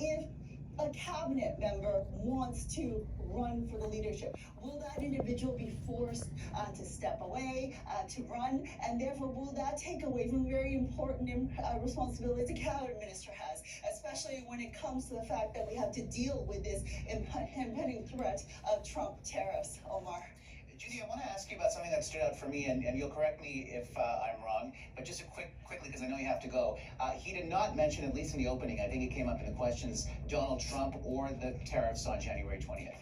if a cabinet member wants to run for the leadership, will that individual be forced to step away, to run, and therefore will that take away from very important responsibilities the cabinet minister has, especially when it comes to the fact that we have to deal with this impending threat of Trump tariffs, Omar? Judy, I want to ask you about something that stood out for me, and you'll correct me if I'm wrong, but just quickly, because I know you have to go. He did not mention, at least in the opening, I think it came up in the questions, Donald Trump or the tariffs on January 20th.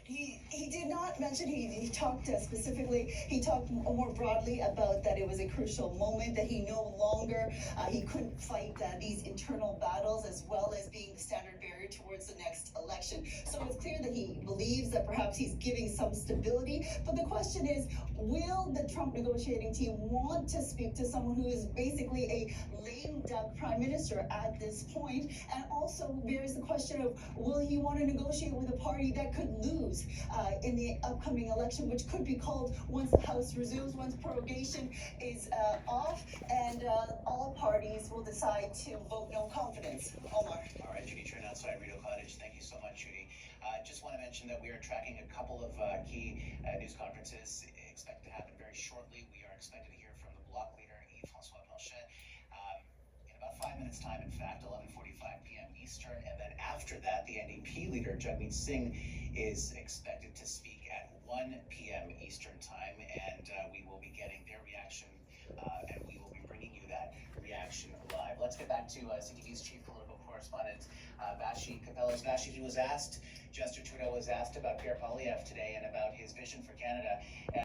He did not mention, he talked specifically, he talked more broadly about that it was a crucial moment, that he no longer, he couldn't fight these internal battles as well as being the standard bearer towards the next election. So it's clear that he believes that perhaps he's giving some stability, but the question is, will the Trump negotiating team want to speak to someone who is basically a lame duck prime minister at this point? And also there's the question of, will he want to negotiate with a party that could lose in the upcoming election, which could be called once the House resumes, once prorogation is off, and all parties will decide to vote no confidence. Omar. All right, Judy Trin outside Rideau Cottage. Thank you so much, Judy. Just want to mention that we are tracking a couple of key news conferences expected to happen very shortly. We are expected to hear from the Bloc leader, Yves-François Blanchet, in about 5 minutes' time, in fact, 11:45 p.m. Eastern, and then after that, the NDP leader, Jagmeet Singh, is expected to speak at 1 p.m. Eastern time, and we will be getting their reaction, and we will be bringing you that reaction live. Let's get back to CTV's chief political correspondent, Vashi Kapelas. Vashi, Justin Trudeau was asked about Pierre Poilievre today and about his vision for Canada.